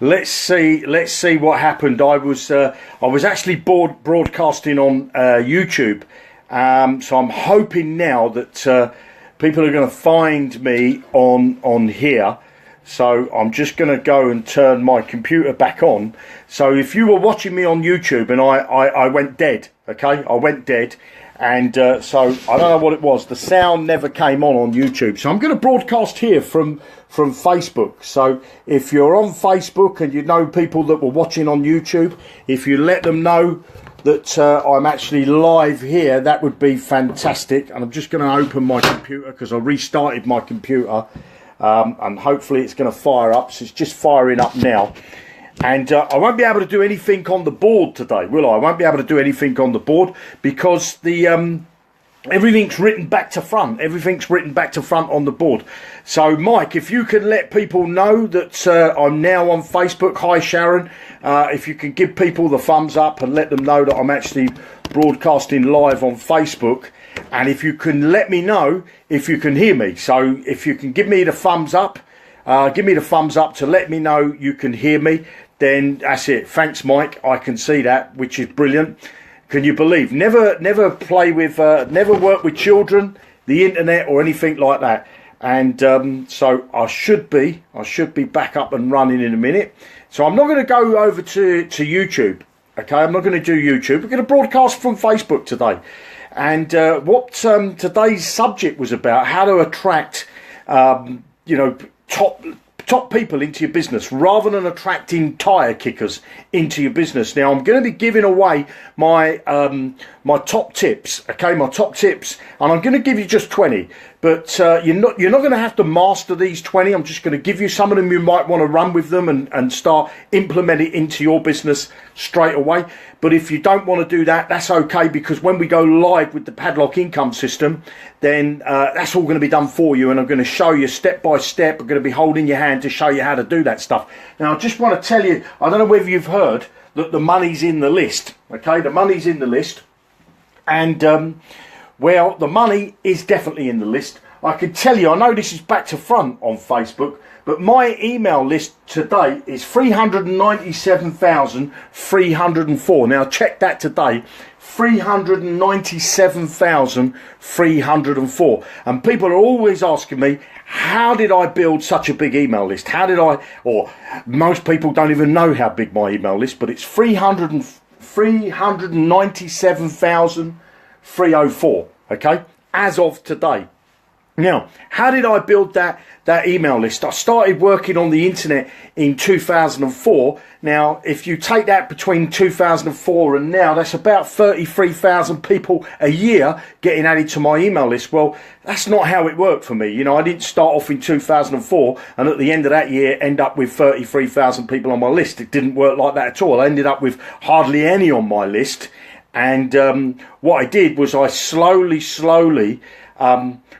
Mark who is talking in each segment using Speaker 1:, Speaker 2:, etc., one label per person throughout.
Speaker 1: Let's see what happened. I was actually broadcasting on YouTube, so I'm hoping now that people are going to find me on here. So I'm just going to go and turn my computer back on. So if you were watching me on YouTube and I went dead, okay, I went dead. And so I don't know what it was. The sound never came on YouTube. So I'm going to broadcast here from Facebook. So if you're on Facebook and you know people that were watching on YouTube, if you let them know that I'm actually live here, that would be fantastic. And I'm just going to open my computer because I restarted my computer. And hopefully it's going to fire up. So it's just firing up now. And I won't be able to do anything on the board today, will I? I won't be able to do anything on the board because the everything's written back to front. Everything's written back to front on the board. So, Mike, if you can let people know that I'm now on Facebook. Hi, Sharon. If you can give people the thumbs up and let them know that I'm actually broadcasting live on Facebook. And if you can let me know if you can hear me. So, if you can give me the thumbs up. Give me the thumbs up to let me know you can hear me. Then that's it. Thanks, Mike. I can see that, which is brilliant. Can you believe? Never play with, never work with children, the internet, or anything like that. And so I should be back up and running in a minute. So I'm not going to go over to YouTube. Okay, I'm not going to do YouTube. We're going to broadcast from Facebook today. And what today's subject was about: how to attract, top people into your business rather than attracting tire kickers into your business. Now I'm going to be giving away my my top tips, okay, my top tips, and I'm going to give you just 20. But you're not going to have to master these 20. I'm just going to give you some of them. You might want to run with them and start implementing into your business straight away. But if you don't want to do that, that's okay, because when we go live with the Padlock income system, then that's all going to be done for you, and I'm going to show you step by step. I'm going to be holding your hand to show you how to do that stuff. Now, I just want to tell you, I don't know whether you've heard that the money's in the list. Okay, the money's in the list, and well, the money is definitely in the list. I can tell you, I know this is back to front on Facebook, but my email list today is 397,304. Now check that today, 397,304. And people are always asking me, how did I build such a big email list? How did I, or most people don't even know how big my email list, but it's 397,304, okay, as of today. Now, how did I build that email list? I started working on the internet in 2004. Now, if you take that between 2004 and now, that's about 33,000 people a year getting added to my email list. Well, that's not how it worked for me. You know, I didn't start off in 2004 and at the end of that year end up with 33,000 people on my list. It didn't work like that at all. I ended up with hardly any on my list. And what I did was I slowly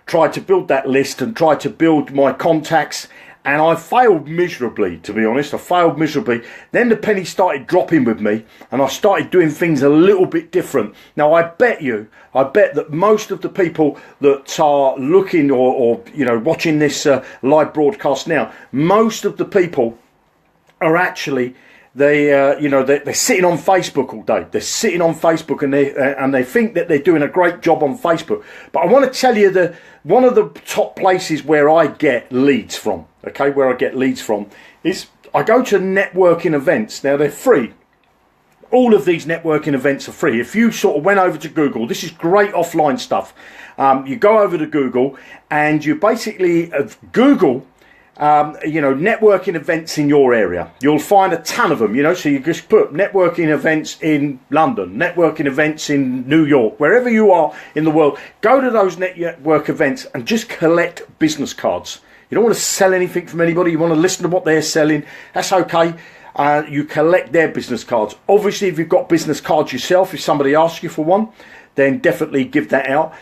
Speaker 1: tried to build that list and tried to build my contacts, and I failed miserably, to be honest. I failed miserably. Then the penny started dropping with me, and I started doing things a little bit different. Now, I bet that most of the people that are looking or you know, watching this live broadcast now, most of the people are actually, they're sitting on Facebook all day. They're sitting on Facebook and they think that they're doing a great job on Facebook. But I want to tell you that one of the top places where I get leads from, okay, where I get leads from is I go to networking events. Now, they're free. All of these networking events are free. If you sort of went over to Google, this is great offline stuff. You go over to Google and you basically Google networking events in your area. You'll find a ton of them, you know, so you just put networking events in London, networking events in New York, wherever you are in the world. Go to those network events and just collect business cards. You don't want to sell anything from anybody. You want to listen to what they're selling. That's okay. You collect their business cards. Obviously, if you've got business cards yourself, if somebody asks you for one, then definitely give that out.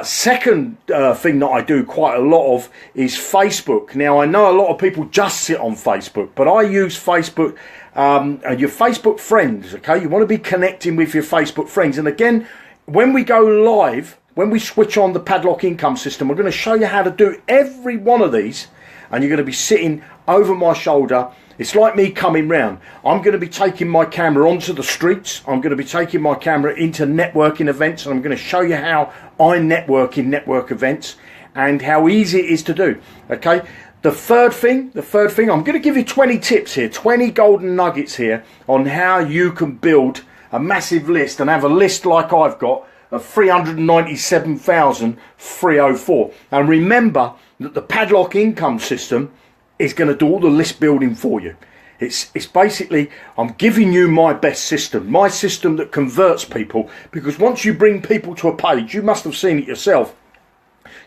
Speaker 1: Second thing that I do quite a lot of is Facebook. Now, I know a lot of people just sit on Facebook, but I use Facebook and your Facebook friends, okay? You want to be connecting with your Facebook friends. And again, when we go live, when we switch on the Padlock income system, we're going to show you how to do every one of these, and you're going to be sitting over my shoulder. It's like me coming round. I'm going to be taking my camera onto the streets. I'm going to be taking my camera into networking events, and I'm going to show you how I network in network events and how easy it is to do. Okay. The third thing, I'm going to give you 20 tips here, 20 golden nuggets here on how you can build a massive list and have a list like I've got of 397,304. And remember that the padlock income system is going to do all the list building for you. It's basically, I'm giving you my best system, my system that converts people, because once you bring people to a page, you must have seen it yourself.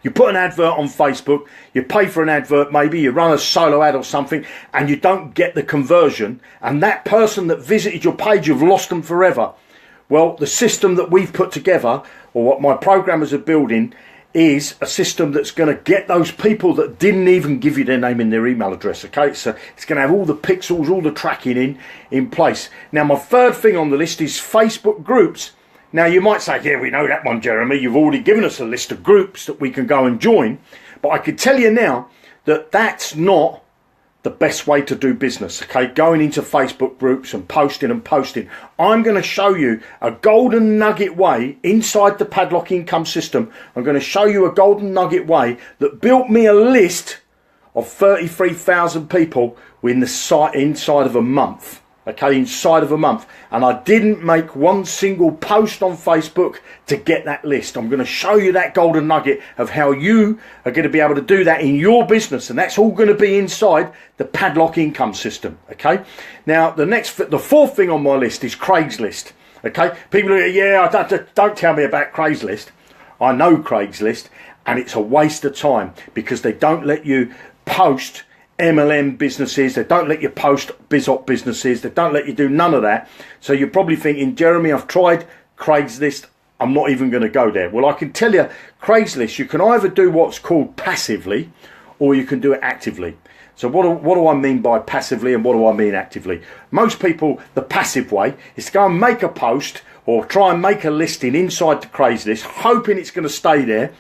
Speaker 1: You put an advert on Facebook, you pay for an advert, maybe you run a solo ad or something, and you don't get the conversion, and that person that visited your page, you've lost them forever. Well, the system that we've put together, or what my programmers are building, is a system that's going to get those people that didn't even give you their name and their email address. Okay, so it's going to have all the pixels, all the tracking in place. Now, my third thing on the list is Facebook groups. Now, you might say, yeah, we know that one, Jeremy. You've already given us a list of groups that we can go and join. But I can tell you now that that's not the best way to do business, okay? Going into Facebook groups and posting. I'm going to show you a golden nugget way inside the padlock income system. I'm going to show you a golden nugget way that built me a list of 33,000 people inside of a month. Okay, inside of a month. And I didn't make one single post on Facebook to get that list. I'm going to show you that golden nugget of how you are going to be able to do that in your business. And that's all going to be inside the padlock income system. Okay. Now, the fourth thing on my list is Craigslist. Okay. People are, yeah, don't tell me about Craigslist. I know Craigslist, and it's a waste of time because they don't let you post MLM businesses, they don't let you post BizOp businesses, they don't let you do none of that. So you're probably thinking, Jeremy, I've tried Craigslist, I'm not even going to go there. Well, I can tell you, Craigslist, you can either do what's called passively or you can do it actively. So what do I mean by passively and what do I mean actively? Most people, the passive way is to go and make a post or try and make a listing inside the Craigslist, hoping it's going to stay there,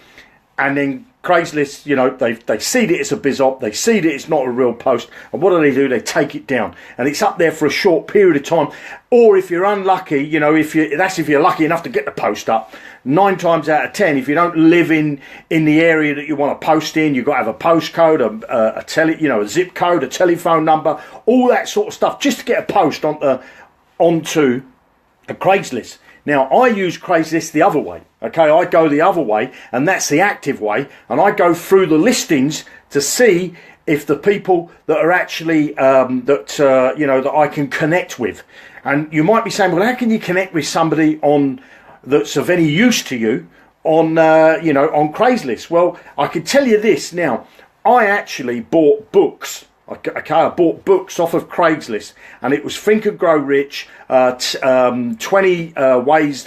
Speaker 1: and then Craigslist, you know, they see that it's a BizOp, they see that it's not a real post, and what do? They take it down, and it's up there for a short period of time. Or if you're unlucky, you know, if you're lucky enough to get the post up, 9 times out of 10, if you don't live in the area that you want to post in, you've got to have a postcode, a zip code, a telephone number, all that sort of stuff, just to get a post onto a Craigslist. Now, I use Craigslist the other way. Okay, I go the other way, and that's the active way, and I go through the listings to see if the people that are actually that I can connect with. And you might be saying, well, how can you connect with somebody that's of any use to you on Craigslist? Well, I can tell you this now. I actually bought books. Okay, I bought books off of Craigslist, and it was Think and Grow Rich, 20 words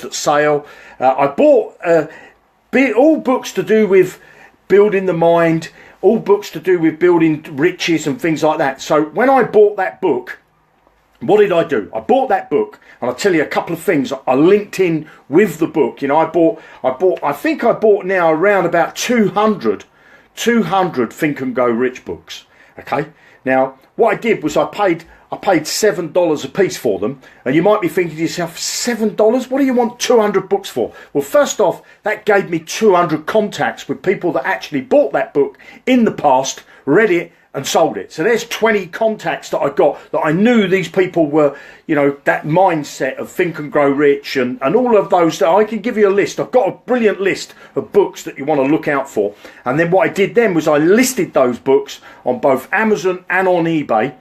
Speaker 1: that sale. I bought all books to do with building the mind, all books to do with building riches and things like that. So when I bought that book, what did I do? I bought that book, and I'll tell you a couple of things. I linked in with the book. You know, I think I bought now around about 200 Think and Grow Rich books. Okay, now what I did was I paid $7 a piece for them, and you might be thinking to yourself, $7? What do you want 200 books for? Well, first off, that gave me 200 contacts with people that actually bought that book in the past, read it, and sold it. So there's 20 contacts that I got, that I knew these people were, you know, that mindset of Think and Grow Rich and all of those. That I can give you a list. I've got a brilliant list of books that you want to look out for. And then what I did then was I listed those books on both Amazon and on eBay,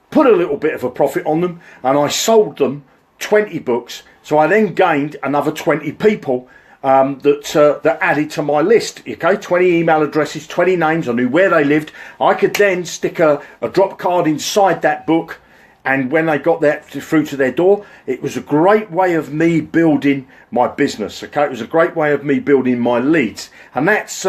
Speaker 1: put a little bit of a profit on them, and I sold them 20 books. So I then gained another 20 people that added to my list. Okay, 20 email addresses, 20 names. I knew where they lived. I could then stick a drop card inside that book, and when they got that through to their door, it was a great way of me building my business. Okay, it was a great way of me building my leads, and that's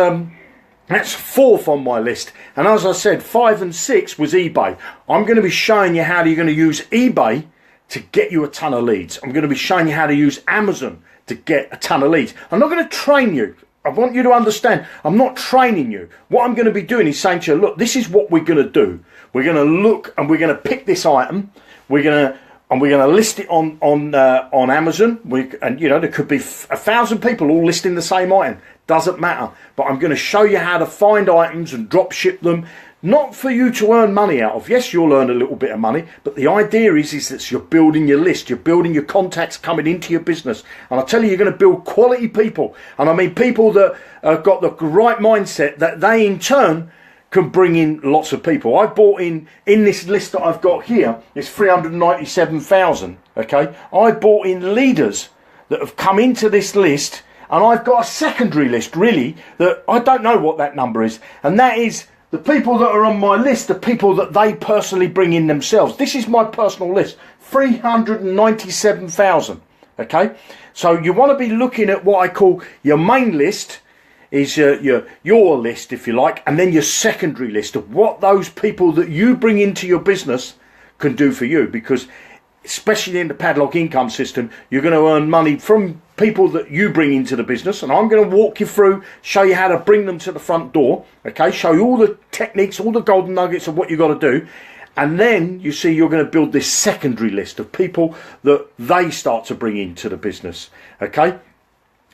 Speaker 1: fourth on my list. And as I said, 5 and 6 was eBay. I'm going to be showing you how you're going to use eBay to get you a ton of leads. I'm going to be showing you how to use Amazon to get a ton of leads. I'm not going to train you I want you to understand, I'm not training you. What I'm going to be doing is saying to you, look, this is what we're going to do. We're going to look and we're going to pick this item. We're going to list it on Amazon. And you know, there could be 1,000 people all listing the same item. Doesn't matter. But I'm going to show you how to find items and drop ship them. Not for you to earn money out of. Yes, you'll earn a little bit of money, but the idea is that you're building your list, you're building your contacts coming into your business. And I tell you, you're going to build quality people. And I mean people that have got the right mindset, that they in turn can bring in lots of people. I bought in this list that I've got here, it's 397,000, okay? I bought in leaders that have come into this list, and I've got a secondary list, really, that I don't know what that number is. And that is the people that are on my list, the people that they personally bring in themselves. This is my personal list, 397,000, okay? So you want to be looking at what I call your main list, is your list, if you like, and then your secondary list of what those people that you bring into your business can do for you. Because especially in the padlock income system, you're going to earn money from people that you bring into the business, and I'm going to walk you through, show you how to bring them to the front door, okay, show you all the techniques, all the golden nuggets of what you've got to do. And then you see you're going to build this secondary list of people that they start to bring into the business, okay?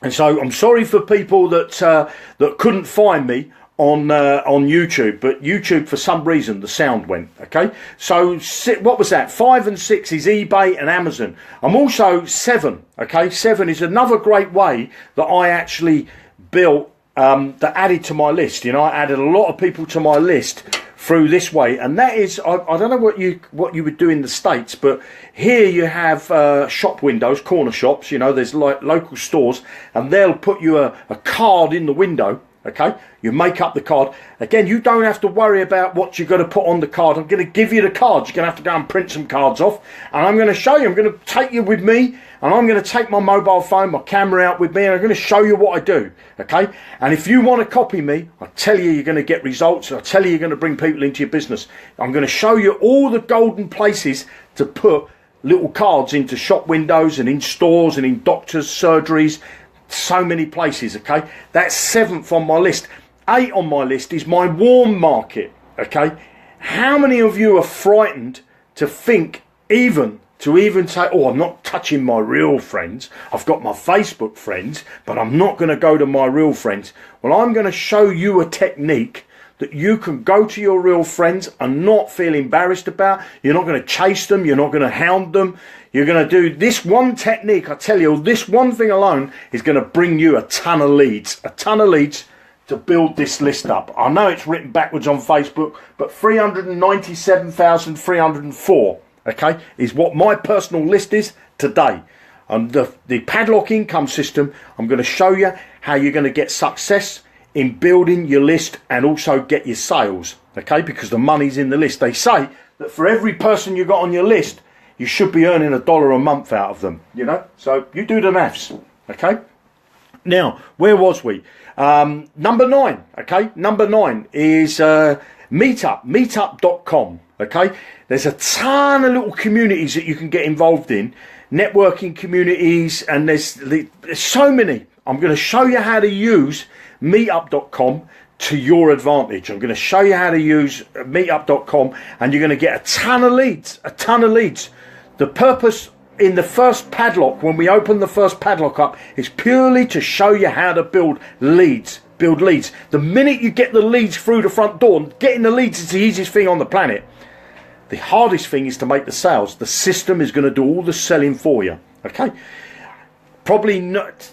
Speaker 1: And so I'm sorry for people that that couldn't find me on YouTube, but YouTube, for some reason, the sound went, okay? So what was that? 5 and 6 is eBay and Amazon. I'm also 7, okay? 7 is another great way that I actually built, that added to my list. You know, I added a lot of people to my list through this way, and that is, I don't know what you would do in the States, but here you have shop windows, corner shops. You know, there's like local stores, and they'll put you a card in the window. Okay, you make up the card. Again, you don't have to worry about what you're going to put on the card. I'm going to give you the cards. You're going to have to go and print some cards off, and I'm going to show you. I'm going to take you with me, and I'm going to take my mobile phone, my camera out with me, and I'm going to show you what I do. Okay, and if you want to copy me, I tell you, you're going to get results. I tell you, you're going to bring people into your business. I'm going to show you all the golden places to put little cards into shop windows and in stores and in doctors' surgeries. So many places, okay? That's 7th on my list. 8 on my list is my warm market, okay? How many of you are frightened to think even say, oh, I'm not touching my real friends. I've got my Facebook friends, but I'm not going to go to my real friends. Well, I'm going to show you a technique that you can go to your real friends and not feel embarrassed about. You're not going to chase them. You're not going to hound them. You're going to do this one technique. I tell you, this one thing alone is going to bring you a ton of leads to build this list up. I know it's written backwards on Facebook, but 397,304, okay, is what my personal list is today. And the padlock income system, I'm going to show you how you're going to get success in building your list and also get your sales, okay, because the money's in the list. They say that for every person you got on your list, you should be earning $1 a month out of them, you know, so you do the maths, okay. Now, where was we? Number 9, okay, number 9 is meetup.com, okay. There's a ton of little communities that you can get involved in, networking communities, and there's so many. I'm going to show you how to use meetup.com to your advantage. I'm going to show you how to use meetup.com, and you're going to get a ton of leads. The purpose in the first padlock, when we open the first padlock up, is purely to show you how to build leads. The minute you get the leads through the front door, and getting the leads is the easiest thing on the planet. The hardest thing is to make the sales. The system is going to do all the selling for you, okay. Probably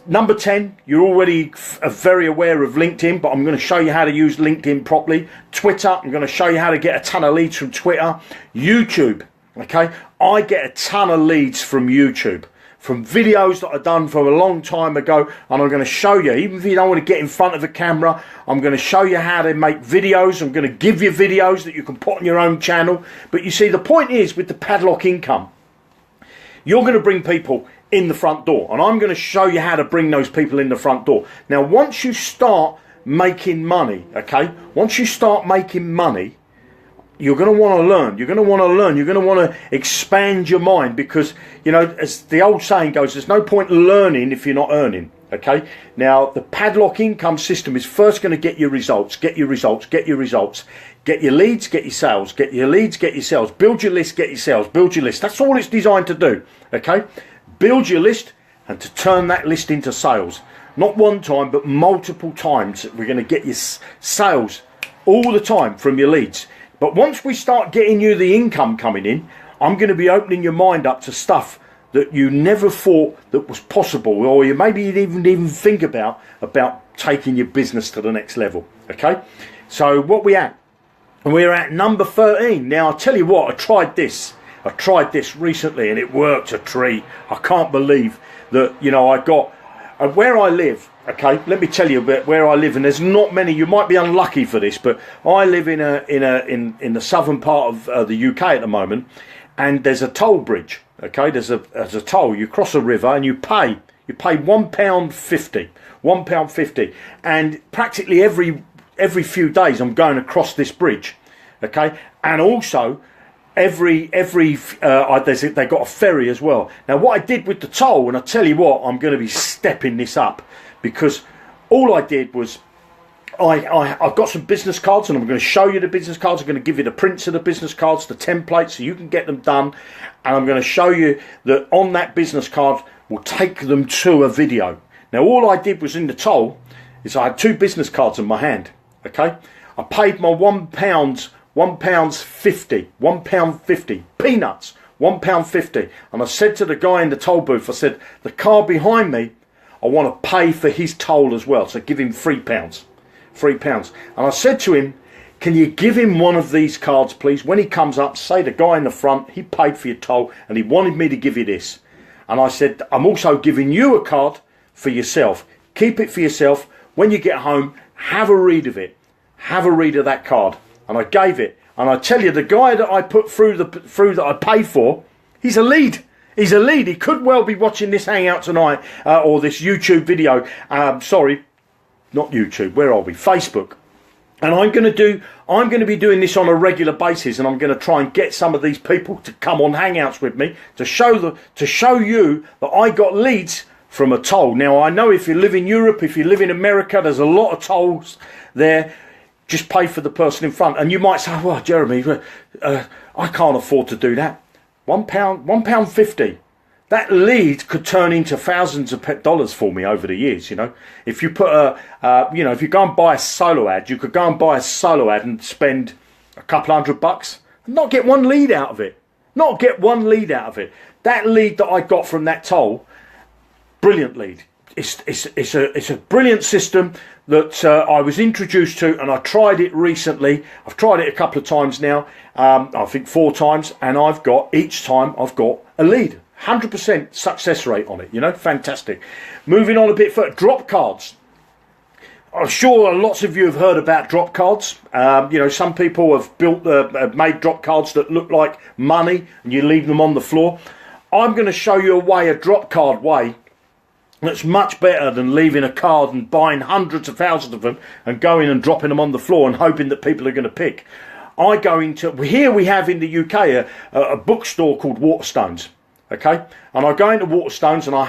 Speaker 1: number 10, you're already very aware of LinkedIn, but I'm going to show you how to use LinkedIn properly. Twitter, I'm going to show you how to get a ton of leads from Twitter. YouTube, okay? I get a ton of leads from YouTube, from videos that I've done from a long time ago, and I'm going to show you, even if you don't want to get in front of a camera, I'm going to show you how to make videos. I'm going to give you videos that you can put on your own channel. But you see, the point is, with the padlock income, you're going to bring people in the front door, and I'm going to show you how to bring those people in the front door. Now, once you start making money, okay, once you start making money, you're going to want to learn. You're going to want to learn. You're going to want to expand your mind, because, you know, as the old saying goes, there's no point learning if you're not earning, Okay, now the padlock income system is first going to get your results, get your results, get your results, get your leads, get your sales, get your leads, get your sales, build your list, get your sales, build your list. That's all it's designed to do. Okay, build your list and to turn that list into sales. Not one time, but multiple times. We're going to get your sales all the time from your leads. But once we start getting you the income coming in, I'm going to be opening your mind up to stuff that you never thought that was possible, or you maybe even think about taking your business to the next level. Okay, so what we're at number 13. Now I'll tell you what, I tried this recently and it worked a treat. I can't believe that, you know, I got where I live. Okay, let me tell you a bit where I live, and there's not many. You might be unlucky for this, but I live in the southern part of the UK at the moment, and there's a toll bridge. Okay, there's a toll. You cross a river and you pay £1.50, £1.50, and practically every few days I'm going across this bridge. Okay, and also they got a ferry as well. Now what I did with the toll, and I tell you what, I'm going to be stepping this up, because all I did was I've got some business cards, and I'm going to show you the business cards. I'm going to give you the prints of the business cards, the templates, so you can get them done. And I'm going to show you that on that business card, we'll take them to a video. Now, all I did was in the toll is I had 2 business cards in my hand. Okay, I paid my £1.50, peanuts, £1.50. And I said to the guy in the toll booth, I said, the car behind me, I want to pay for his toll as well. So give him £3. £3. And I said to him, can you give him one of these cards, please? When he comes up, say the guy in the front, he paid for your toll and he wanted me to give you this. And I said, I'm also giving you a card for yourself. Keep it for yourself. When you get home, have a read of it. Have a read of that card. And I gave it. And I tell you, the guy that I put through that I paid for, he's a lead. He's a lead. He could well be watching this hangout tonight, or this YouTube video. Sorry, not YouTube. Where are we? Facebook. And I'm going to be doing this on a regular basis, and I'm going to try and get some of these people to come on hangouts with me to show you that I got leads from a toll. Now I know if you live in Europe, if you live in America, there's a lot of tolls there. Just pay for the person in front, and you might say, "Well, Jeremy, I can't afford to do that. £1.50. That lead could turn into thousands of dollars for me over the years. You know, if you put if you go and buy a solo ad, you could go and buy a solo ad and spend a couple $100 and not get one lead out of it. Not get one lead out of it. That lead that I got from that toll, brilliant lead. It's a brilliant system that I was introduced to, and I tried it recently. I've tried it a couple of times now, I think 4 times, and each time I've got a lead. 100% success rate on it, you know, fantastic. Moving on a bit further, drop cards. I'm sure lots of you have heard about drop cards. You know, some people have made drop cards that look like money, and you leave them on the floor. I'm going to show you a drop card way, that's much better than leaving a card and buying hundreds of thousands of them and going and dropping them on the floor and hoping that people are going to pick. Here we have in the UK a bookstore called Waterstones. Okay, and I go into Waterstones and I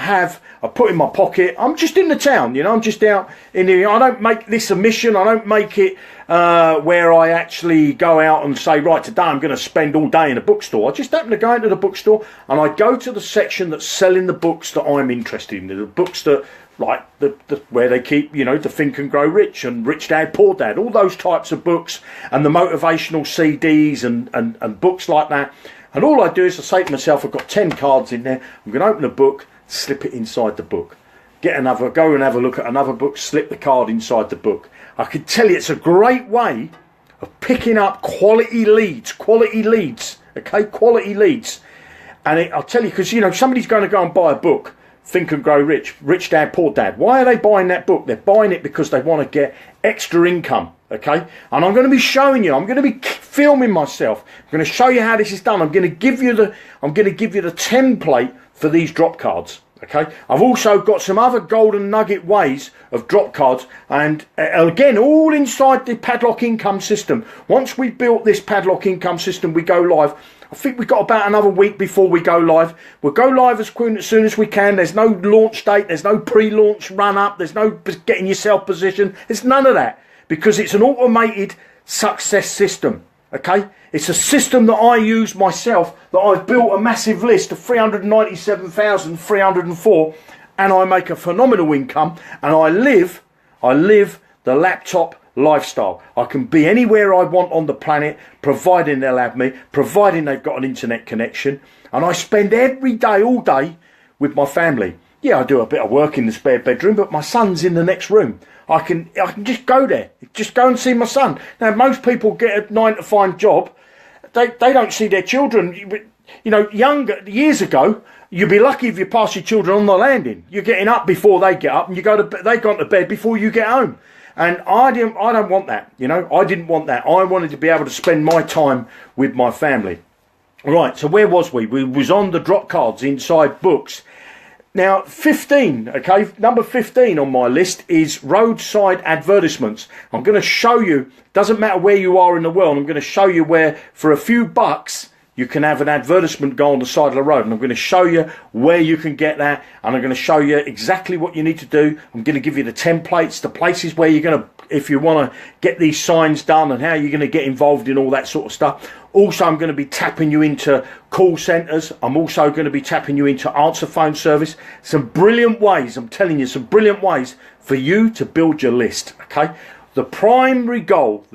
Speaker 1: put in my pocket. I'm just in the town, you know. I'm just out in the. I don't make this a mission. I don't make it where I actually go out and say, right, today I'm going to spend all day in a bookstore. I just happen to go into the bookstore and I go to the section that's selling the books that I'm interested in. The books that, like where they keep, you know, the Think and Grow Rich and Rich Dad Poor Dad, all those types of books, and the motivational CDs and books like that. And all I do is I say to myself, I've got 10 cards in there. I'm going to open a book, slip it inside the book. Go and have a look at another book, slip the card inside the book. I can tell you it's a great way of picking up quality leads, okay, quality leads. And I'll tell you, because, you know, somebody's going to go and buy a book, Think and Grow Rich, Rich Dad Poor Dad. Why are they buying that book? They're buying it because they want to get extra income. Okay, and I'm going to be showing you. I'm going to be filming myself. I'm going to show you how this is done. I'm going to give you the template for these drop cards. Okay, I've also got some other golden nugget ways of drop cards, and again, all inside the Padlock income system. Once we built this Padlock income system, we go live. I think we've got about another week before we go live. We'll go live as soon as we can. There's no launch date. There's no pre-launch run up. There's no getting yourself positioned. There's none of that, because it's an automated success system. Okay, it's a system that I use myself, that I've built a massive list of 397,304, and I make a phenomenal income, and I live the laptop lifestyle. I can be anywhere I want on the planet, providing they'll have me, providing they've got an internet connection, and I spend every day, all day, with my family. Yeah, I do a bit of work in the spare bedroom, but my son's in the next room. I can just go there, just go and see my son. Now, most people get a 9-to-5 job. They don't see their children. You know, years ago, you'd be lucky if you pass your children on the landing. You're getting up before they get up, and they go to bed before you get home. And I don't want that. You know, I didn't want that. I wanted to be able to spend my time with my family. Right. So where was we? We was on the drop cards inside books. Now, 15, okay, number 15 on my list is roadside advertisements. I'm going to show you, doesn't matter where you are in the world, I'm going to show you where for a few bucks you can have an advertisement go on the side of the road. And I'm going to show you where you can get that, and I'm going to show you exactly what you need to do. I'm going to give you the templates, the places where you're going to, if you want to get these signs done, and how you're going to get involved in all that sort of stuff. Also, I'm going to be tapping you into call centres. I'm also going to be tapping you into answer phone service. Some brilliant ways, I'm telling you, some brilliant ways for you to build your list, okay? The primary goal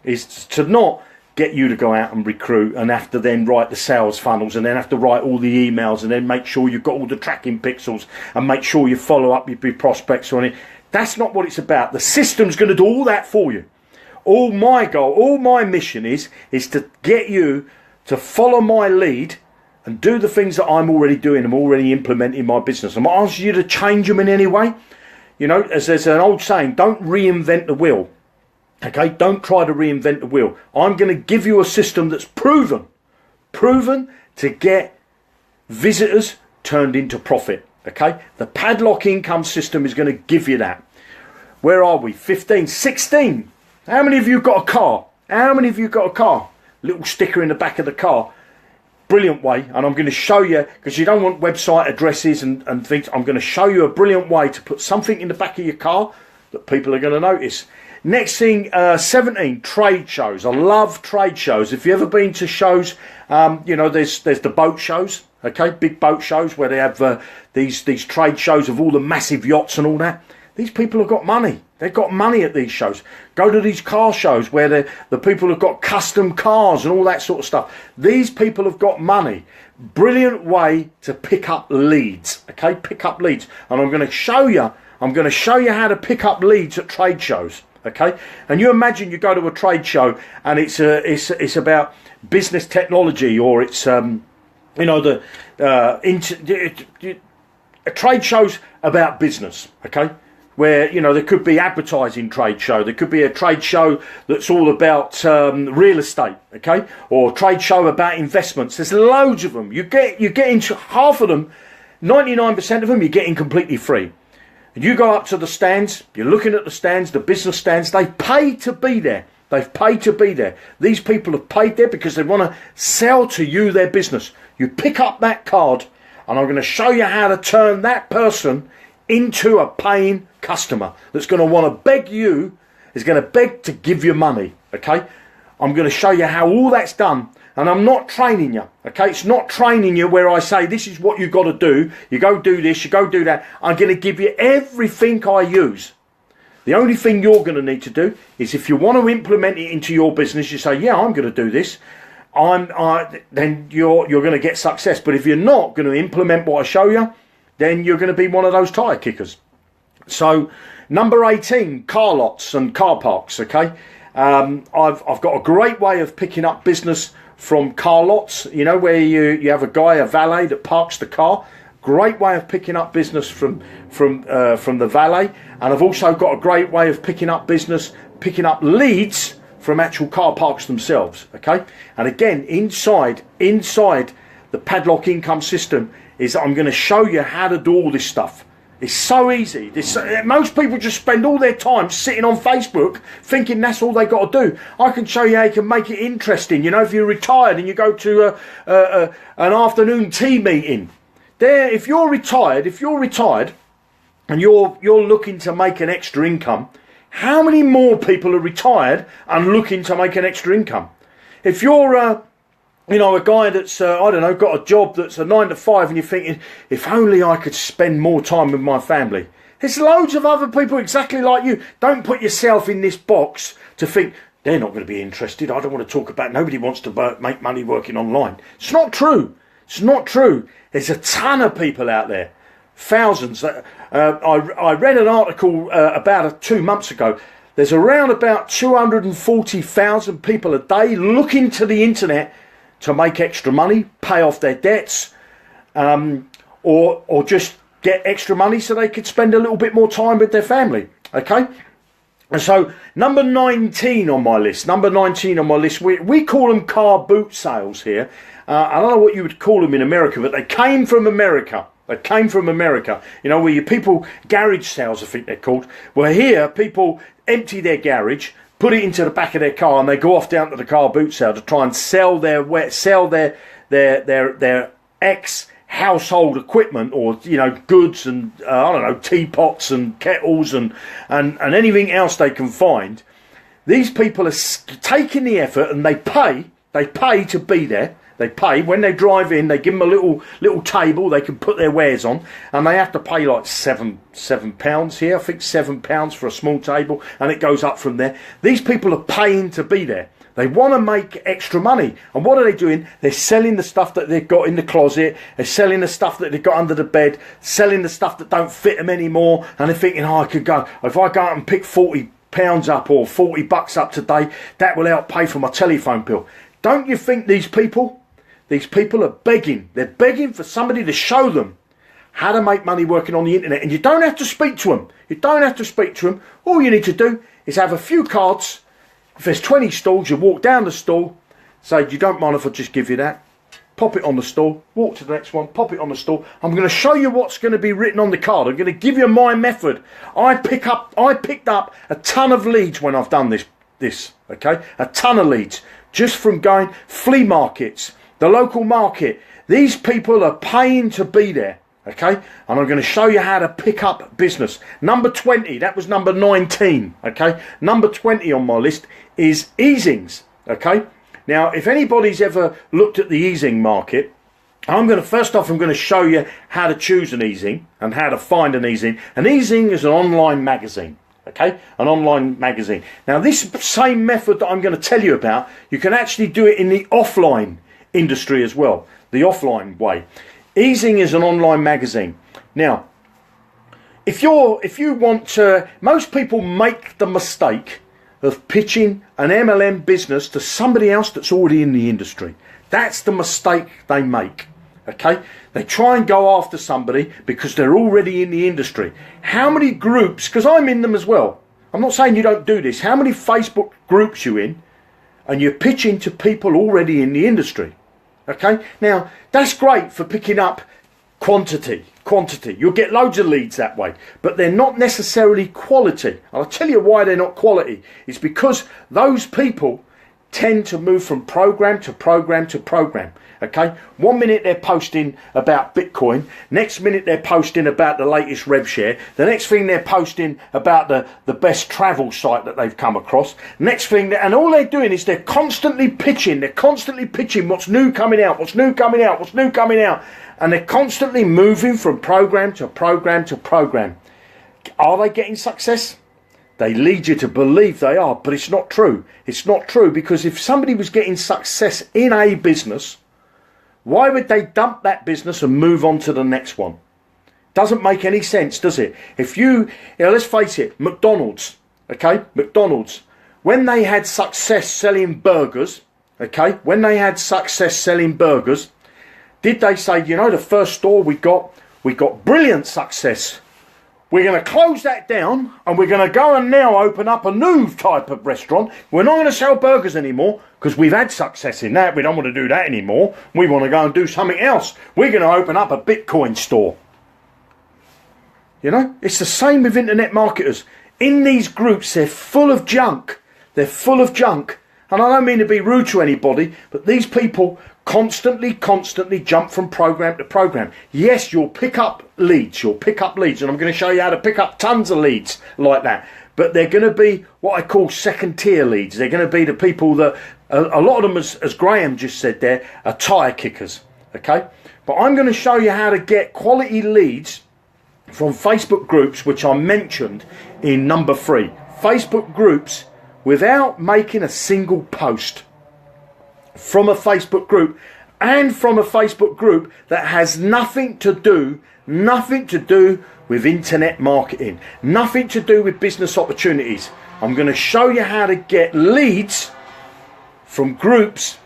Speaker 1: is to not get you to go out and recruit and have to then write the sales funnels, and then have to write all the emails, and then make sure you've got all the tracking pixels, and make sure you follow up your prospects on it. That's not what it's about. The system's going to do all that for you. All my goal, all my mission is to get you to follow my lead and do the things that I'm already doing. I'm already implementing my business. I'm not asking you to change them in any way. You know, as there's an old saying, don't reinvent the wheel. Okay, don't try to reinvent the wheel. I'm going to give you a system that's proven to get visitors turned into profit. Okay, the Padlock income system is going to give you that. Where are we? 15, 16. How many of you got a car? How many of you got a car? Little sticker in the back of the car. Brilliant way, and I'm going to show you, because you don't want website addresses and things. I'm going to show you a brilliant way to put something in the back of your car that people are going to notice. Next thing, 17, trade shows. I love trade shows. If you've ever been to shows, you know, there's the boat shows, okay, big boat shows where they have these trade shows of all the massive yachts and all that. These people have got money. They've got money at these shows. Go to these car shows where the people have got custom cars and all that sort of stuff. These people have got money. Brilliant way to pick up leads. Okay, pick up leads. And I'm going to show you how to pick up leads at trade shows. Okay, and you imagine you go to a trade show and it's about business technology, or it's you know, a trade show's about business. Okay. Where, you know, there could be advertising trade show, there could be a trade show that's all about real estate, okay, or trade show about investments. There's loads of them. You get into half of them, 99% of them, you're getting completely free. And you go up to the stands, you're looking at the stands, the business stands. They pay to be there. They've paid to be there. These people have paid there because they want to sell to you their business. You pick up that card, and I'm going to show you how to turn that person into a paying customer that's going to want to beg you, is going to beg to give you money, okay? I'm going to show you how all that's done, and I'm not training you, okay? It's not training you where I say this is what you've got to do, you go do this, you go do that. I'm going to give you everything I use. The only thing you're going to need to do is, if you want to implement it into your business, you say, yeah, I'm going to do this, then you're going to get success. But if you're not going to implement what I show you, then you're going to be one of those tyre kickers. So, number 18, car lots and car parks, okay? I've got a great way of picking up business from car lots, you know, where you have a valet that parks the car. Great way of picking up business from the valet. And I've also got a great way of picking up leads from actual car parks themselves, okay? And again, inside the padlock income system is I'm going to show you how to do all this stuff. It's so easy. Most people just spend all their time sitting on Facebook thinking that's all they got to do. I can show you how you can make it interesting. You know, if you're retired and you go to an afternoon tea meeting, there, if you're retired and you're looking to make an extra income, how many more people are retired and looking to make an extra income? If you're you know, a guy that's, I don't know, got a job that's a 9 to 5 and you're thinking, if only I could spend more time with my family. There's loads of other people exactly like you. Don't put yourself in this box to think, they're not going to be interested. I don't want to talk about, nobody wants to make money working online. It's not true. It's not true. There's a ton of people out there. Thousands. I read an article about 2 months ago. There's around about 240,000 people a day looking to the internet to make extra money, pay off their debts, or just get extra money so they could spend a little bit more time with their family. Okay? And so number 19 on my list, we call them car boot sales here. I don't know what you would call them in America, but they came from America. You know, where your people, garage sales I think they're called. Well, here people empty their garage, put it into the back of their car, and they go off down to the car boot sale to try and sell their ex-household equipment, or, you know, goods and I don't know, teapots and kettles and anything else they can find. These people are taking the effort and they pay to be there. They pay when they drive in. They give them a little table they can put their wares on, and they have to pay like £7 here. I think £7 for a small table, and it goes up from there. These people are paying to be there. They want to make extra money, and what are they doing? They're selling the stuff that they've got in the closet. They're selling the stuff that they've got under the bed. Selling the stuff that don't fit them anymore, and they're thinking, oh, I could go if I go out and pick £40 up or $40 up today, that will help pay for my telephone bill. Don't you think these people are begging? They're begging for somebody to show them how to make money working on the internet. And you don't have to speak to them. All you need to do is have a few cards. If there's 20 stalls, you walk down the stall, say, you don't mind if I just give you that? Pop it on the stall, walk to the next one, pop it on the stall. I'm going to show you what's going to be written on the card. I'm going to give you my method. I picked up a ton of leads when I've done this, okay? A ton of leads. Just from going flea markets, the local market. These people are paying to be there, okay? And I'm going to show you how to pick up business. Number 20, that was number 19, okay? Number 20 on my list is easings, okay? Now, if anybody's ever looked at the easing market, I'm going to show you how to choose an easing and how to find an easing. An easing is an online magazine. Okay, an online magazine. Now, this same method that I'm going to tell you about, you can actually do it in the offline industry as well, the offline way. Easing is an online magazine. Now, if you want to, most people make the mistake of pitching an MLM business to somebody else that's already in the industry. That's the mistake they make. Okay, they try and go after somebody because they're already in the industry. How many groups, because I'm in them as well, I'm not saying you don't do this, how many Facebook groups you in and you're pitching to people already in the industry? Okay, now that's great for picking up quantity. You'll get loads of leads that way, but they're not necessarily quality. And I'll tell you why they're not quality. It's because those people tend to move from program to program to program. Okay, 1 minute they're posting about Bitcoin, next minute they're posting about the latest rev share, the next thing they're posting about the best travel site that they've come across, next thing, and all they're doing is they're constantly pitching what's new coming out, and they're constantly moving from program to program to program. Are they getting success? They lead you to believe they are, but it's not true. It's not true, because if somebody was getting success in a business, why would they dump that business and move on to the next one? Doesn't make any sense, does it? If let's face it, McDonald's, okay? McDonald's, when they had success selling burgers, okay? Did they say, you know, the first store we got brilliant success. We're going to close that down, and we're going to go and now open up a new type of restaurant. We're not going to sell burgers anymore because we've had success in that. We don't want to do that anymore. We want to go and do something else. We're going to open up a Bitcoin store. You know, it's the same with internet marketers. In these groups, they're full of junk. They're full of junk. And I don't mean to be rude to anybody, but these people constantly jump from program to program. Yes, you'll pick up leads. You'll pick up leads. And I'm going to show you how to pick up tons of leads like that. But they're going to be what I call second tier leads. They're going to be the people that, a lot of them, as Graham just said there, are tire kickers. Okay? But I'm going to show you how to get quality leads from Facebook groups, which I mentioned in number 3. Facebook groups without making a single post. From a Facebook group, and from a Facebook group that has nothing to do with internet marketing, nothing to do with business opportunities. I'm going to show you how to get leads from groups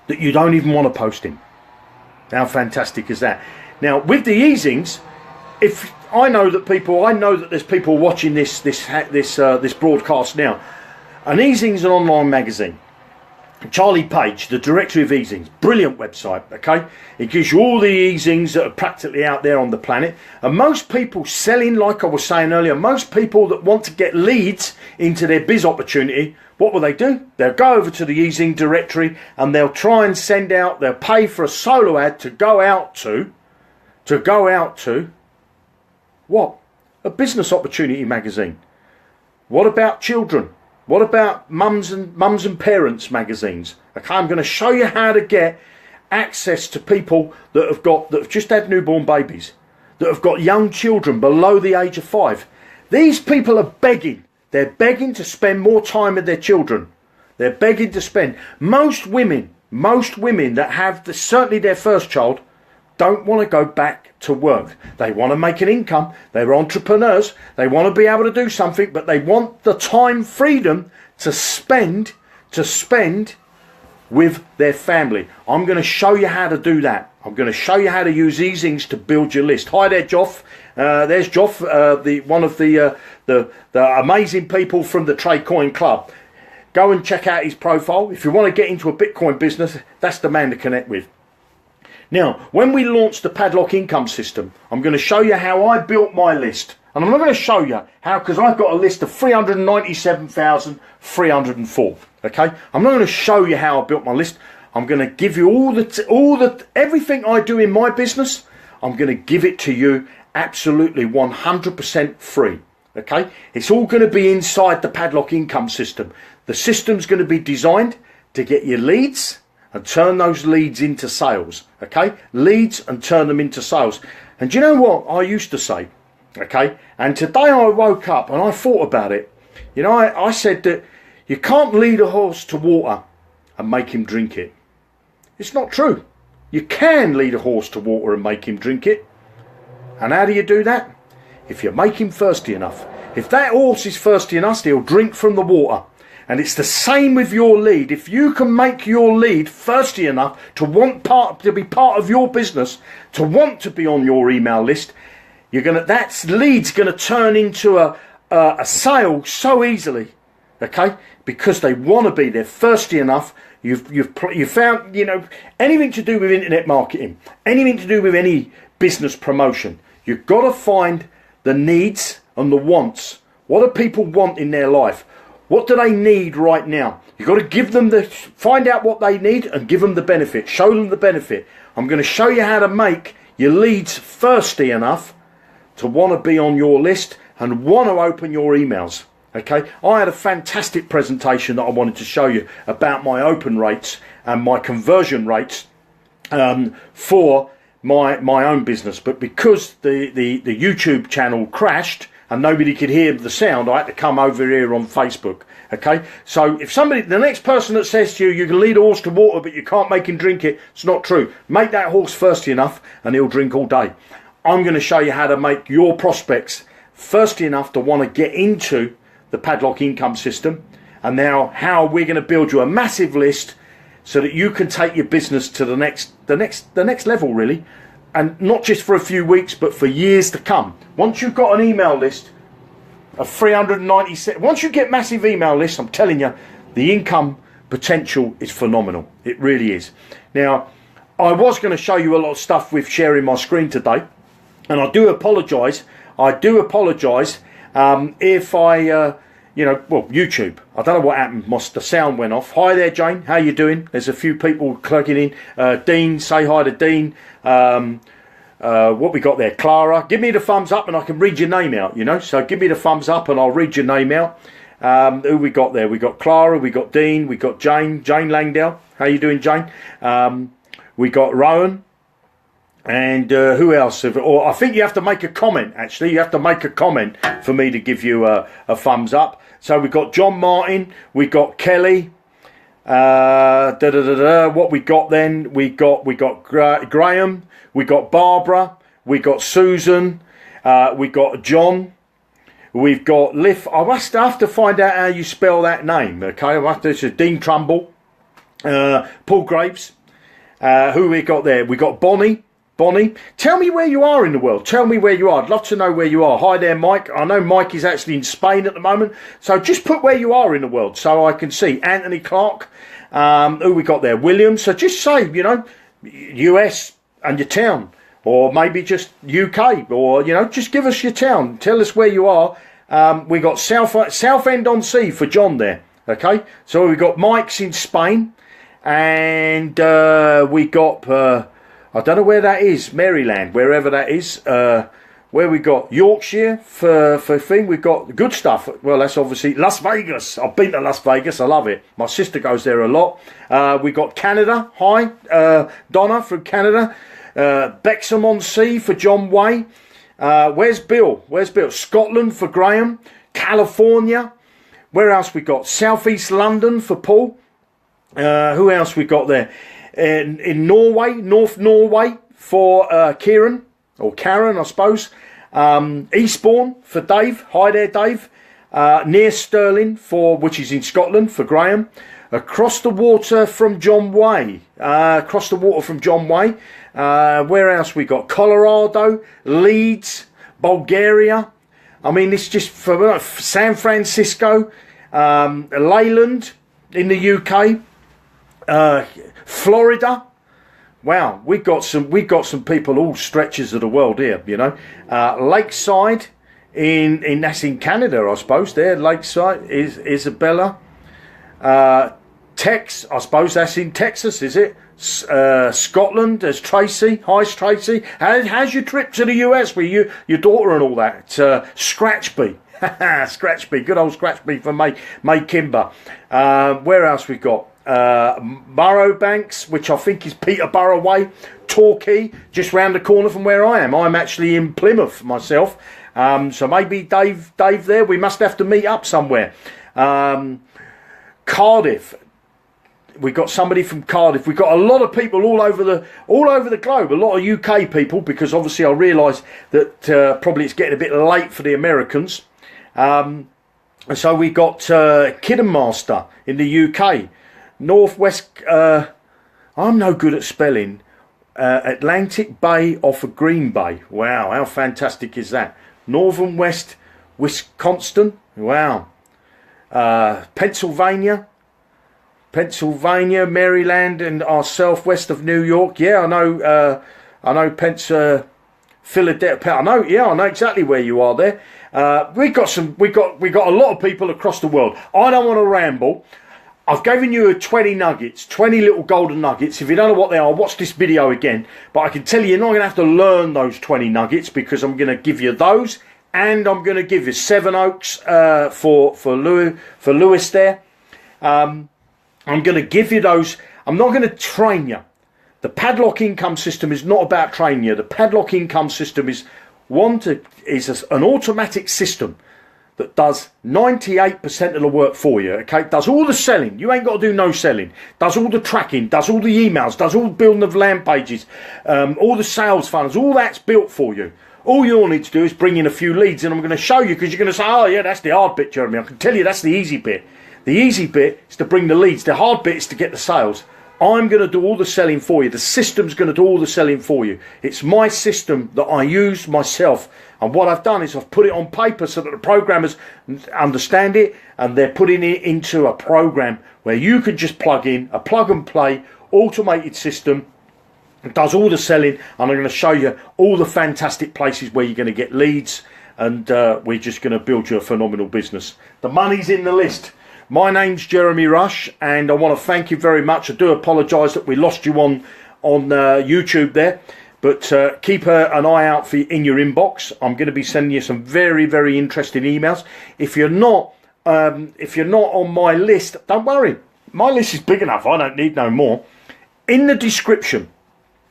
Speaker 1: that you don't even want to post in. How fantastic is that? Now, with the easings, if I know that there's people watching this broadcast now. And Easing's an online magazine. Charlie Page, the director of Easings, brilliant website, okay? It gives you all the easings that are practically out there on the planet. And most people selling, like I was saying earlier, most people that want to get leads into their biz opportunity, what will they do? They'll go over to the Easing directory and they'll try and they'll pay for a solo ad to go out to what? A business opportunity magazine. What about children? What about mums and parents magazines? Okay, I'm going to show you how to get access to people that have just had newborn babies, that have got young children below the age of 5. These people are begging. They're begging to spend more time with their children. They're begging to spend. Most women that have certainly their first child don't want to go back to work. They want to make an income. They're entrepreneurs. They want to be able to do something, but they want the time freedom to spend with their family. I'm going to show you how to do that. I'm going to show you how to use Easings to build your list. Hi there, Joff. There's Joff, one of the amazing people from the Trade Coin Club. Go and check out his profile. If you want to get into a Bitcoin business, that's the man to connect with. Now, when we launched the Padlock income system, I'm going to show you how I built my list. And I'm not going to show you how, because I've got a list of 397,304. Okay? I'm not going to show you how I built my list. I'm going to give you everything I do in my business. I'm going to give it to you absolutely 100% free. Okay? It's all going to be inside the Padlock income system. The system's going to be designed to get your leads and turn those leads into sales. Okay? Leads and turn them into sales. And do you know what I used to say? Okay? And today I woke up and I thought about it. You know, I said that you can't lead a horse to water and make him drink it. It's not true. You can lead a horse to water and make him drink it. And how do you do that? If you make him thirsty enough. If that horse is thirsty enough, he'll drink from the water. And it's the same with your lead. If you can make your lead thirsty enough to to be part of your business, to want to be on your email list, that lead's gonna turn into a sale so easily, okay? Because they want to be. They're thirsty enough. You've found, you know, anything to do with internet marketing, anything to do with any business promotion. You've got to find the needs and the wants. What do people want in their life? What do they need right now? You've got to find out what they need and give them the benefit. Show them the benefit. I'm going to show you how to make your leads thirsty enough to want to be on your list and want to open your emails. Okay, I had a fantastic presentation that I wanted to show you about my open rates and my conversion rates for my own business. But because the YouTube channel crashed and nobody could hear the sound, I had to come over here on Facebook. Okay, so if the next person that says to you, you can lead a horse to water but you can't make him drink it, it's not true. Make that horse thirsty enough and he'll drink all day. I'm going to show you how to make your prospects thirsty enough to want to get into the Padlock income system, and now how we're going to build you a massive list so that you can take your business to the next level, really. and not just for a few weeks, but for years to come. Once you've got an email list of 397, once you get massive email lists, I'm telling you, the income potential is phenomenal. It really is. Now, I was going to show you a lot of stuff with sharing my screen today, and I do apologise. If I, YouTube. I don't know what happened. The sound went off. Hi there, Jane. How you doing? There's a few people clicking in. Dean, say hi to Dean. What we got there? Clara. Give me the thumbs up and I can read your name out, So give me the thumbs up and I'll read your name out. Who we got there? We got Clara, we got Dean, we got Jane Langdale. How you doing, Jane? We got Rowan. And who else? Or I think you have to make a comment, actually. You have to make a comment for me to give you a thumbs up. So we got John Martin, we got Kelly. What we got then? We got Graham, we got Barbara, we got Susan, we got John, we've got Liff. I must have to find out how you spell that name, okay? This is Dean Trumbull, Paul Graves. Who we got there? We got Bonnie. Tell me where you are in the world. Tell me where you are. I'd love to know where you are. Hi there, Mike. I know Mike is actually in Spain at the moment. So just put where you are in the world so I can see. Anthony Clark. Who we got there? William. So just say, US and your town. Or maybe just UK. Or, just give us your town. Tell us where you are. We got Southend-on-Sea for John there. Okay. So we got Mike's in Spain. And we got... I don't know where that is, Maryland, wherever that is. Where we got Yorkshire for thing. We've got good stuff. Well, that's obviously Las Vegas. I've been to Las Vegas. I love it. My sister goes there a lot. We got Canada. Hi, Donna from Canada. Bexham-on-Sea for John Way. Where's Bill? Scotland for Graham. California. Where else we got? Southeast London for Paul. Who else we got there? In Norway, North Norway for Kieran, or Karen, I suppose. Eastbourne for Dave. Hi there, Dave. Near Stirling, which is in Scotland, for Graham. Across the water from John Way. Where else we got? Colorado, Leeds, Bulgaria. I mean, it's just for San Francisco, Leyland in the UK. Florida, wow, we got some people all stretches of the world here, Lakeside that's in Canada, I suppose. There, Lakeside is Isabella. Tex, I suppose that's in Texas, is it? Scotland, there's Tracy. Hi, Tracy. How's your trip to the US with your daughter and all that? Scratchby. Scratchby, good old Scratchby for May Kimber. Where else we got? Barrowbanks, which I think is Peterborough Way. Torquay, just round the corner from where I am. I'm actually in Plymouth myself. So maybe Dave there. We must have to meet up somewhere. Cardiff. We got somebody from Cardiff. We've got a lot of people all over the globe. A lot of UK people, because obviously I realise that probably it's getting a bit late for the Americans. And so we got Kiddermaster in the UK. Northwest, I'm no good at spelling. Atlantic Bay off of Green Bay. Wow, how fantastic is that? Northern West, Wisconsin. Wow. Pennsylvania, Maryland, and our southwest of New York. Yeah, I know Philadelphia. I know exactly where you are there. We got a lot of people across the world. I don't want to ramble. I've given you 20 nuggets, 20 little golden nuggets. If you don't know what they are, watch this video again. But I can tell you're not going to have to learn those 20 nuggets, because I'm going to give you those, and I'm going to give you Seven Oaks for Lewis there. I'm going to give you those. I'm not going to train you. The padlock income system is not about training you. The padlock income system is an automatic system that does 98% of the work for you, okay? Does all the selling. You ain't got to do no selling. Does all the tracking, does all the emails, does all the building of land pages, all the sales funnels, all that's built for you. All you'll need to do is bring in a few leads, and I'm going to show you, because you're going to say, oh yeah, that's the hard bit, Jeremy. I can tell you that's the easy bit. The easy bit is to bring the leads. The hard bit is to get the sales. I'm going to do all the selling for you. The system's going to do all the selling for you. It's my system that I use myself. And what I've done is I've put it on paper so that the programmers understand it, and they're putting it into a program where you can just plug in a plug and play automated system. It does all the selling, and I'm going to show you all the fantastic places where you're going to get leads, and we're just going to build you a phenomenal business. The money's in the list. My name's Jeremy Rush, and I want to thank you very much. I do apologise that we lost you on YouTube there, but keep an eye out in your inbox. I'm going to be sending you some very, very interesting emails. If you're not on my list, don't worry. My list is big enough. I don't need no more. In the description,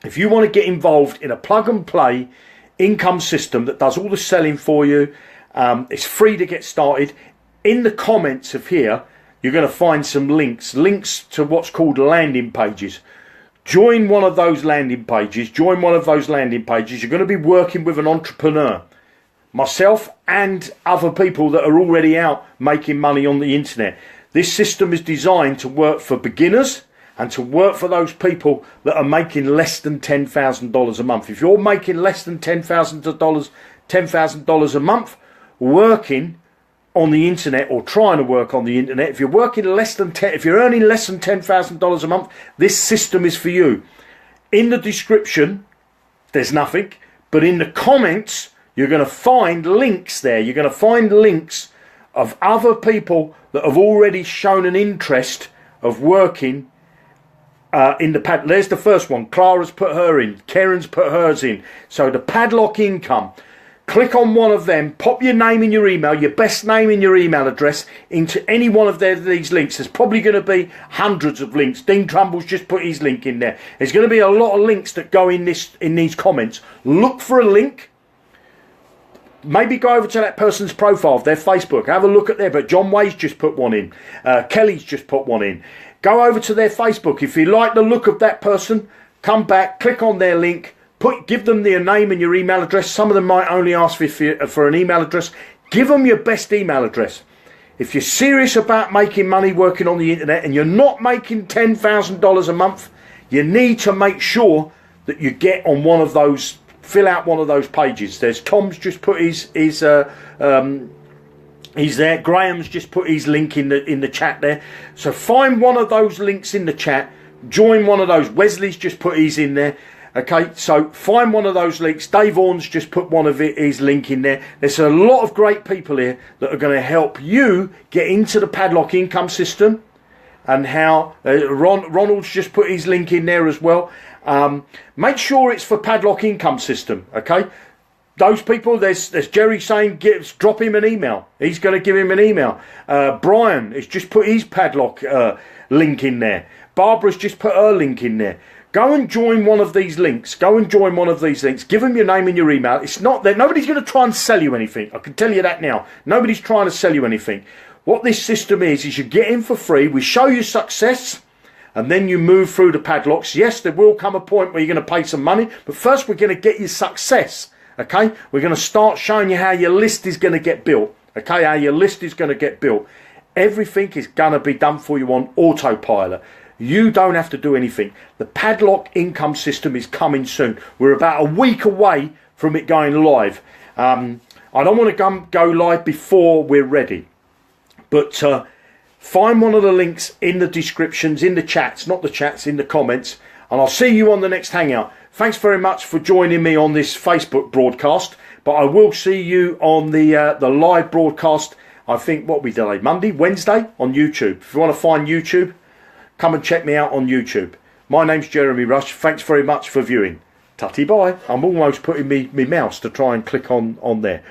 Speaker 1: if you want to get involved in a plug and play income system that does all the selling for you, it's free to get started. In the comments of here, you're going to find some links to what's called landing pages. Join one of those landing pages. You're going to be working with an entrepreneur, myself and other people that are already out making money on the internet. This system is designed to work for beginners and to work for those people that are making less than $10,000 a month. If you're making less than $10,000 a month working on the internet or trying to work on the internet, if you're working if you're earning less than $10,000 a month, this system is for you. In the description, there's nothing, but in the comments, you're going to find links there. You're going to find links of other people that have already shown an interest of working in the pad. There's the first one. Clara's put her in. Karen's put hers in. So the padlock income. Click on one of them, pop your name in your email, your best name in your email address into any one of these links. There's probably going to be hundreds of links. Dean Trumbull's just put his link in there. There's going to be a lot of links that go in these comments. Look for a link. Maybe go over to that person's profile, their Facebook. Have a look at there. But John Way's just put one in. Kelly's just put one in. Go over to their Facebook. If you like the look of that person, come back, click on their link. Give them their name and your email address. Some of them might only ask for an email address. Give them your best email address. If you're serious about making money working on the internet and you're not making $10,000 a month, you need to make sure that you get on one of those, fill out one of those pages. There's Tom's just put he's there. Graham's just put his link in the chat there. So find one of those links in the chat. Join one of those. Wesley's just put his in there. Okay, so find one of those links. Dave Orn's just put one of his link in there. There's a lot of great people here that are going to help you get into the padlock income system, and how Ronald's just put his link in there as well. Make sure it's for padlock income system. Okay, those people. There's Jerry saying drop him an email. He's going to give him an email. Brian has just put his padlock link in there. Barbara's just put her link in there. Go and join one of these links. Give them your name and your email. It's not that nobody's going to try and sell you anything. I can tell you that now. Nobody's trying to sell you anything. What this system is you get in for free. We show you success, and then you move through the padlocks. Yes, there will come a point where you're going to pay some money, but first we're going to get you success. Okay, we're going to start showing you how your list is going to get built. Okay, how your list is going to get built. Everything is going to be done for you on autopilot. You don't have to do anything. The padlock income system is coming soon. We're about a week away from it going live. I don't want to go live before we're ready. But find one of the links in the descriptions, in the chats, not the chats, in the comments. And I'll see you on the next Hangout. Thanks very much for joining me on this Facebook broadcast. But I will see you on the live broadcast, I think, what we did, Monday, Wednesday, on YouTube. If you want to find YouTube, come and check me out on YouTube. My name's Jeremy Rush. Thanks very much for viewing. Tutty bye. I'm almost putting me mouse to try and click on there.